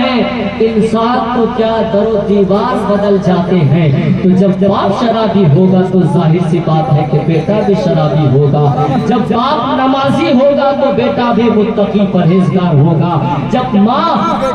ہے انسان تو کیا در و دیوار بدل جاتے ہیں. تو جب باپ شرابی ہوگا تو ظاہر سی بات ہے کہ بیٹا بھی شرابی ہوگا. جب باپ نمازی ہوگا تو بیٹا بھی متقی پرہیزگار ہوگا. جب ماں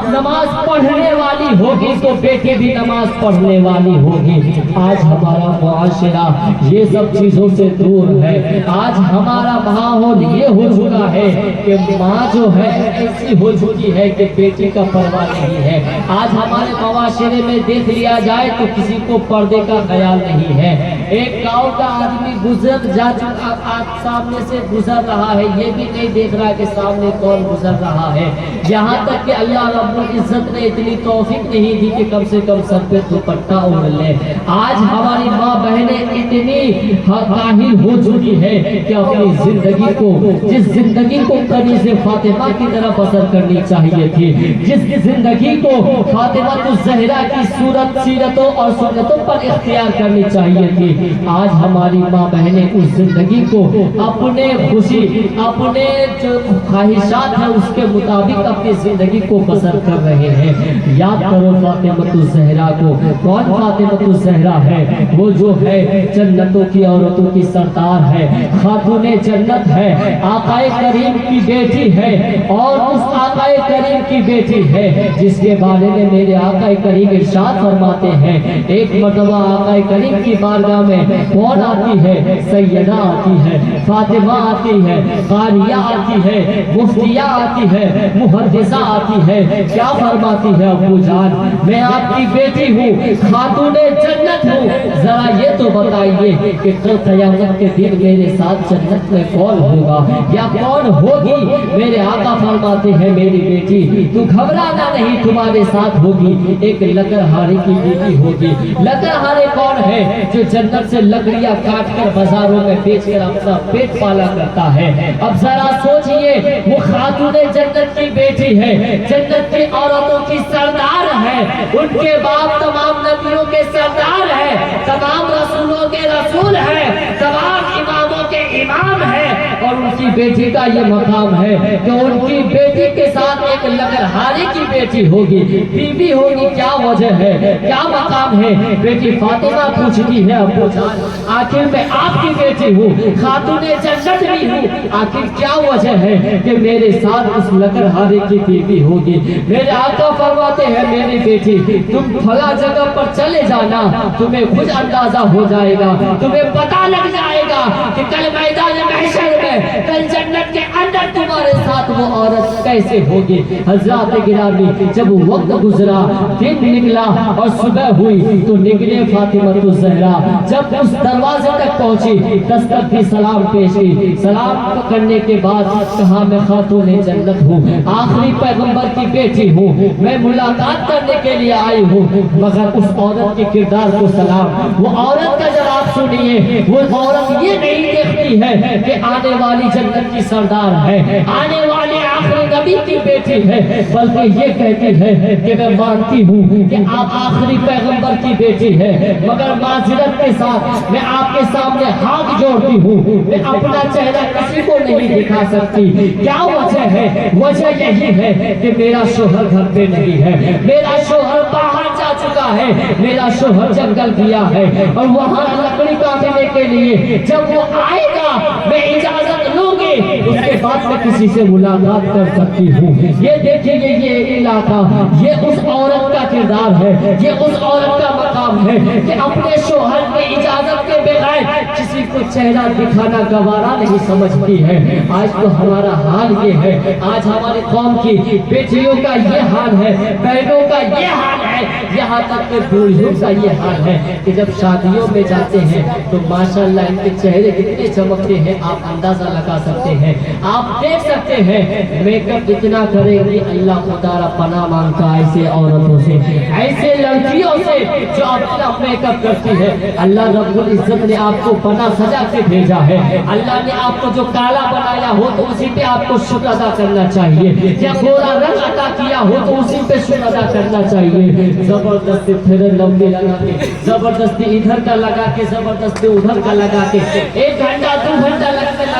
نماز پڑھنے والی ہوگی تو بیٹی بھی نماز پڑھنے والی ہوگی. آج ہمارا معاشرہ یہ سب چیزوں سے دور ہے. آج ہمارا ماحول یہ ہو چکا ہے کہ ماں جو ہے ایسی ہو چکی ہے کہ بیٹی کا پرواہ نہیں ہے. آج ہمارے معاشرے میں دیکھ لیا جائے تو کسی کو پردے کا خیال نہیں ہے. ایک گاؤں کا آدمی گزر جا چکا سامنے سے گزر رہا ہے, یہ بھی نہیں دیکھ رہا کہ سامنے کون گزر رہا ہے. یہاں تک کہ اللہ رب العزت نے اتنی توفیق نہیں دی کہ کم سے کم سر پہ دوپٹہ اوڑھ لے. آج ہماری ماں بہنیں اتنی کاہل ہو چکی ہے کہ اپنی زندگی کو, جس زندگی کو کنیز فاطمہ کی طرح بسر کرنی چاہیے تھی, جس زندگی کو فاطمہ الزہرا کی صورت سیرتوں اور سنتوں پر اختیار کرنی چاہیے تھی, آج ہماری ماں بہنیں اس زندگی کو اپنے خوشی, اپنے جو خواہشات ہیں اس کے مطابق اپنی زندگی کو بسر کر رہے ہیں. یاد کرو فاطمہ الزہرا کو. کون فاطمہ الزہرا ہے؟ وہ جو ہے جنتوں کی عورتوں کی سردار ہے, خاتون جنت ہے, آقا کریم کی بیٹی ہے, اور اس آقا کریم کی بیٹی ہے جس کے بارے میں میرے آقا کریم ارشاد فرماتے ہیں, ایک مرتبہ آقا کریم کی بارگاہ میں کون آتی ہے؟ سیدہ آتی ہے, فاطمہ آتی ہے, قاریہ آتی ہے, مفتیہ آتی ہے, محدثہ آتی ہے. کیا فرماتی ہے؟ ابو جان میں آپ کی بیٹی ہوں, خاتون جنت ہوں, ذرا یہ تو بتائیے کہ کل قیامت کے دن میرے ساتھ جنت میں کون ہوگا یا کون ہوگی؟ میرے آقا فرماتے ہیں میری بیٹی تو گھبرانا نہیں, تمہارے ساتھ ہوگی ایک لکڑہارے کی بیٹی ہوگی. لکڑہارے کون ہے؟ جو جنت سے لکڑیاں کاٹ کر بازاروں میں بیچ کر اپنا پیٹ پالا کرتا ہے. اب ذرا سوچئے, وہ خاتون جنت کی بیٹی ہے, جنت کی عورتوں کی سردار ہے, ان کے باپ تمام نبیوں کے سردار ہے, تمام رسولوں کے رسول ہے, تمام اماموں کے امام ہے, اور ان کی بیٹی کا یہ مقام ہے کہ ان کی بیٹی کے ساتھ ایک لکڑہارے کی بیٹی ہوگی, بیوی ہوگی. کیا وجہ ہے, کیا مقام ہے؟ بیٹی فاطمہ پوچھتی ہے ابو جان آخر میں آپ کی بیٹی ہوں, خاتون جنت بھی ہوں, آخر کیا وجہ ہے کہ میرے ساتھ اس لکڑہارے کی بیوی ہوگی؟ میرے آقا فرماتے ہیں میری بیٹی تم فلاں جگہ پر چلے جانا, تمہیں خود اندازہ ہو جائے گا, تمہیں پتہ لگ جائے گا کہ کل میدان محشر میں, کل جنت کے اندر تمہارے ساتھ وہ عورت کیسے ہوگی. حضرات گرامی, جب وقت گزرا, دن نکلا اور صبح ہوئی تو نکلے فاطمہ الزہرا. جب اس دروازے تک پہنچی, دستک کی سلام پیش کی, سلام کرنے کے بعد کہا میں خاتون جنت ہوں, آخری پیغمبر کی بیٹی ہوں, میں ملاقات کرنے کے لیے آئی ہوں. مگر اس عورت کے کردار کو سلام. وہ عورت کا جواب سنیے, وہ عورت یہ نہیں دیکھتی ہے کہ آنے والی جنت کی سردار ہے, آنے والے آخری نبی کی بیٹی ہے, بلکہ یہ کہتی ہے کہ میں مانتی ہوں کہ آپ آخری پیغمبر کی بیٹی ہے, مگر معذرت کے ساتھ میں آپ کے سامنے ہاتھ جوڑتی ہوں, میں اپنا چہرہ کسی کو نہیں دکھا سکتی. کیا وجہ ہے؟ وجہ یہی ہے کہ میرا شوہر گھر پہ نہیں ہے, میرا شوہر باہر جا چکا ہے, میرا شوہر جنگل گیا ہے, اور وہاں لکڑی کاٹنے کے لیے جب وہ آئے گا میں اجازت لوں گی, اس کے بعد میں کسی سے ملاقات کر سکتی ہوں. یہ دیکھیں یہ علاقہ, یہ اس عورت کا کردار ہے, یہ اس عورت کا مقام ہے کہ اپنے شوہر کی اجازت کے بغیر کسی کو چہرہ دکھانا گوارا نہیں سمجھتی ہے. آج تو ہمارا حال یہ ہے, آج ہماری قوم کی بیٹیوں کا یہ حال ہے, بہنوں کا یہ حال ہے, یہاں تک کہ بوڑھیوں کا یہ حال ہے کہ جب شادیوں میں جاتے ہیں تو ماشاءاللہ ان کے چہرے کتنے چمکتے ہیں, آپ اندازہ لگا سکتے ہیں, آپ دیکھ سکتے ہیں. میک اپ اتنا کریں گے, اللہ تعالیٰ پناہ مانگتا ایسے عورتوں سے, ایسے لڑکیوں سے جو اپنا میک اپ کرتی ہے. اللہ رب العزت نے آپ کو بنا سجا کے بھیجا ہے, اللہ نے آپ کو جو کالا بنایا ہو تو اسی پہ آپ کو شکر ادا کرنا چاہیے, یا گورا رنگ عطا کیا ہو تو اسی پہ شکر ادا کرنا چاہیے. زبردستی پھر لمبی لگا کے, زبردستی ادھر کا لگا کے, زبردستی ادھر کا لگا کے, 1 گھنٹہ 2 گھنٹہ لگتے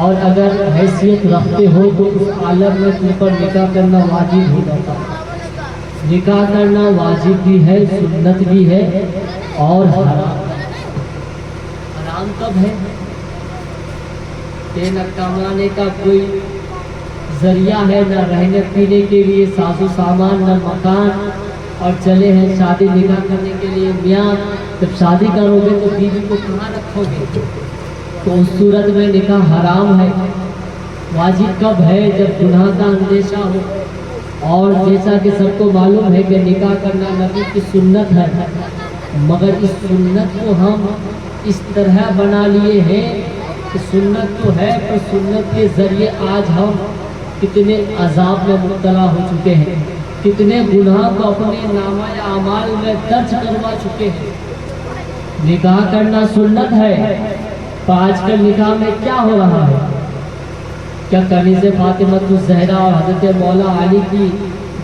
اور اگر حیثیت رکھتے ہو تو اس عالم میں تم پر نکاح کرنا واجب ہو جاتا ہے۔ نکاح کرنا واجب بھی ہے، سنت بھی ہے اور حرام کب ہے کہ نہ کمانے کا کوئی ذریعہ ہے، نہ رہنے پینے کے لیے ساز و سامان، نہ مکان، اور چلے ہیں شادی نکاح کرنے کے لیے۔ میاں جب شادی کرو گے تو بیوی کو کہاں رکھو گے؟ تو اس صورت میں نکاح حرام ہے۔ واجب کب ہے؟ جب گناہ کا اندیشہ ہو، اور جیسا کہ سب کو معلوم ہے کہ نکاح کرنا نبی کی سنت ہے، مگر اس سنت کو ہم اس طرح بنا لیے ہیں کہ سنت تو ہے پر سنت کے ذریعے آج ہم کتنے عذاب میں مبتلا ہو چکے ہیں، کتنے گناہ کو اپنے نامہ اعمال میں درج کروا چکے ہیں۔ نکاح کرنا سنت ہے، پر آج کل نکاح میں کیا ہو رہا ہے؟ کیا کنیز فاطمۃ الزہرا اور حضرت مولا علی کی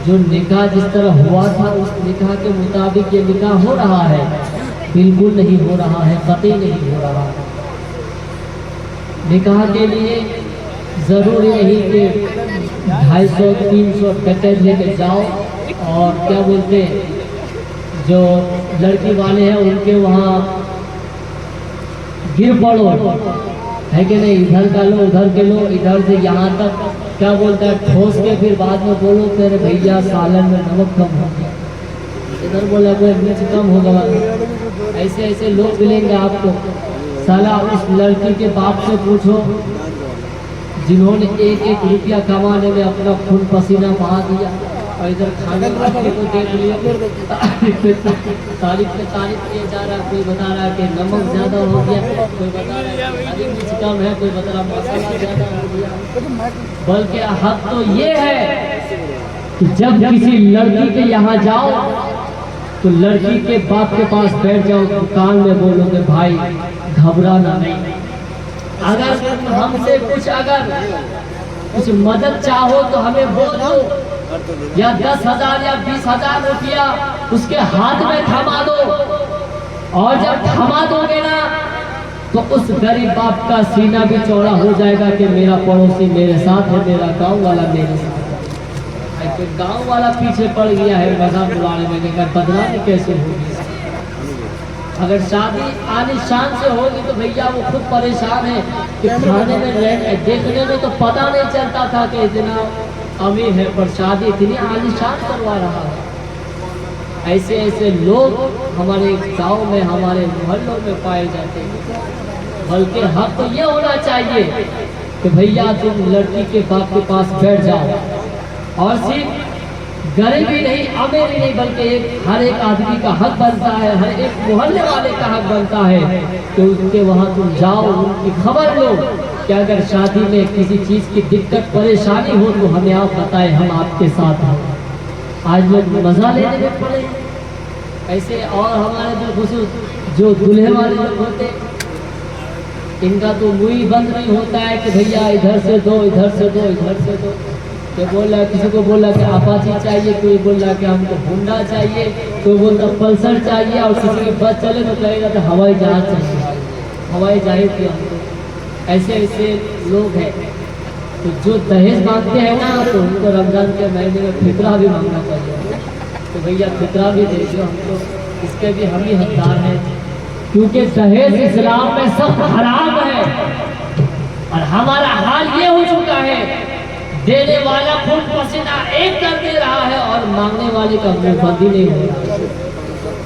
جو نکاح جس طرح ہوا تھا اس نکاح کے مطابق یہ نکاح ہو رہا ہے؟ بالکل نہیں ہو رہا ہے، قطعی نہیں ہو رہا ہے۔ نکاح کے لیے ضروری نہیں کہ 250-300 پیکج لے کے جاؤ اور کیا بولتے ہیں جو لڑکی والے ہیں ان کے وہاں گر پڑو، ہے کہ نہیں؟ ادھر کا لو ادھر کے لو، ادھر سے یہاں تک کیا بولتا ہے ٹھوس کے پھر بعد میں بولو تیرے بھیا سالن میں نمک کم ہو گیا، ادھر بولا کوئی مرچ کم ہوگا۔ ایسے ایسے لوگ ملیں گے آپ کو۔ سالہ اس لڑکی کے باپ سے پوچھو جنہوں نے ایک ایک روپیہ کمانے میں اپنا خون پسینہ بہا دیا، اور ادھر کھانے والے کو دیکھ لیا تعریف پہ تعریف کیا جا رہا ہے، کوئی بتا رہا ہے کہ نمک زیادہ ہو گیا، کوئی بتا رہا ہے کہ ہری مرچ کم ہے، کوئی بتا رہا ہے مسالہ زیادہ ہو گیا۔ بلکہ حق تو یہ ہے کہ جب کسی لڑکی کے یہاں جاؤ تو لڑکی کے باپ کے پاس بیٹھ جاؤ، کان میں بولو کہ بھائی گھبرانا نہیں، اگر ہم سے کچھ مدد چاہو تو ہمیں بول دو، یا 10,000 یا 20,000 روپیہ اس کے ہاتھ میں تھما دو، اور جب تھما دو گے نا تو اس غریب باپ کا سینہ بھی چوڑا ہو جائے گا کہ میرا پڑوسی میرے ساتھ ہے، میرا گاؤں والا میرے ساتھ ہے۔ گاؤں والا پیچھے پڑ گیا ہے مذہب بلانے میں، کہ بدنامی کیسے ہوگی؟ اگر شادی عالی شان سے ہوگی تو بھیا وہ خود پریشان ہے کہ کھانے میں دیکھنے میں تو پتہ نہیں چلتا تھا کہ اتنا امیر ہے، پر شادی اتنی عالی شان کروا رہا ہے۔ ایسے ایسے لوگ ہمارے گاؤں میں ہمارے محلوں میں پائے جاتے ہیں۔ بلکہ حق تو یہ ہونا چاہیے کہ بھیا تم لڑکی کے باپ کے پاس بیٹھ جاؤ، اور صرف غریبی نہیں، امیر نہیں، بلکہ ہر ایک آدمی کا حق بنتا ہے، ہر ایک محلے والے کا حق بنتا ہے کہ ان کے وہاں تم جاؤ، ان کی خبر لو کہ اگر شادی میں کسی چیز کی دقت پریشانی ہو تو ہمیں آپ بتائیں، ہم آپ کے ساتھ ہیں۔ آج لوگ مزہ لینے میں پڑے ایسے، اور ہمارے جو خصوص جو دلہے والے لوگ ہوتے ان کا تو منہ بند نہیں ہوتا ہے کہ بھیا ادھر سے دو ادھر سے دو ادھر سے دو، کہ بولا کسی کو بولا کہ اپاچی چاہیے، کوئی بولا کہ ہم کو ہونڈا چاہیے، کوئی بولتا پلسر چاہیے، اور کسی کی بس چلے تو کہے گا کہ ہوائی جہاز چاہیے، ہوائی جہاز کی ہم کو۔ ایسے ایسے لوگ ہیں تو جو دہیج مانگتے ہیں نا تو ان کو رمضان کے مہینے میں فطرہ بھی مانگنا چاہیے، تو بھیا فطرہ بھی دے دو ہم کو، اس کے بھی ہم ہی حقدار ہیں، کیونکہ دہیج اسلام میں سخت حرام ہے۔ اور ہمارا حال یہ ہو چکا ہے دینے والا خون پسینہ ایک کر دے رہا ہے اور مانگنے والے کا منہ بند ہی نہیں ہو رہا،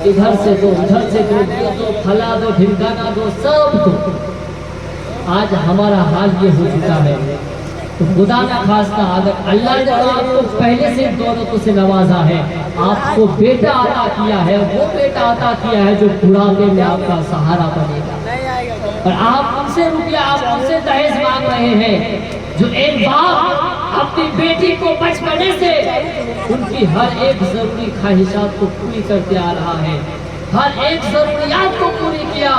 ادھر سے دو ادھر سے دو، یہ دو پھلا دو ڈھمکانا دو، سب دو۔ آج ہمارا حال یہ ہو چکا ہے، تو خدا نہ خواستہ اگر اللہ نے آپ کو پہلے سے دولتوں سے نوازا ہے، آپ کو بیٹا عطا کیا ہے، وہ بیٹا عطا کیا ہے جو بڑھاپے میں آپ کا سہارا بنے گا، اور آپ ان سے روپیہ آپ ان سے دہیج مانگ رہے ہیں، جو ایک باپ اپنی بیٹی کو بچپنے سے ان کی ہر ایک ضروری خواہشات کو پوری کرتے آ رہا ہے، ہر ایک ضروریات کو پوری کیا،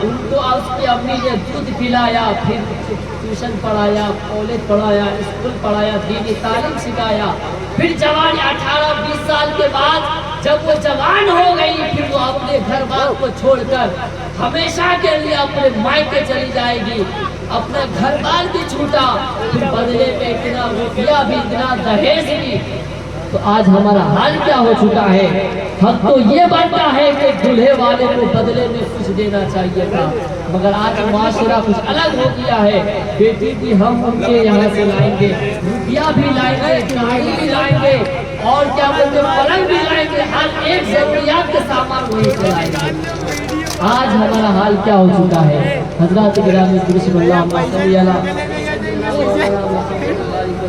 ان کو اس کی امی نے دودھ پلایا، پھر ٹیوشن پڑھایا، کالج پڑھایا، اسکول پڑھایا، دینی تعلیم سکھایا، پھر جوانی 18-20 سال کے بعد جب وہ جوان ہو گئی پھر وہ اپنے گھر بار کو چھوڑ کر ہمیشہ کے لیے اپنے مائکے چلی جائے گی، اپنا گھر بار بھی چھوٹا، پھر بدلے میں اتنا روپیہ بھی، اتنا دہیج بھی۔ تو آج ہمارا حال کیا ہو چکا ہے؟ حق تو یہ بنتا ہے کہ دلہے والے کو بدلے میں کچھ دینا چاہیے تھا، مگر آج معاشرہ کچھ الگ ہو گیا ہے۔ بیٹی بھی ہم ان کے یہاں سے لائیں گے، روپیہ بھی لائیں گے، گاڑی بھی لائیں گے، اور کیا بولتے پلنگ بھی لائیں گے، ہر ایک ضروریات کے سامان وہیں سے لائیں گے۔ آج ہمارا حال کیا ہو چکا ہے؟ حضرات گرامی بسم اللہ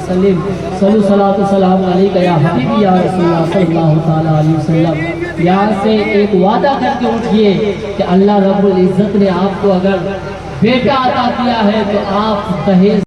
صلی صلو صلاۃ السلام علیکہ یا حبیبی یا رسول اللہ صلی اللہ تعالی علیہ وسلم۔ یہاں سے ایک وعدہ کر کے اٹھئے کہ اللہ رب العزت نے آپ کو اگر بیٹا عطا کیا ہے تو آپ دہیج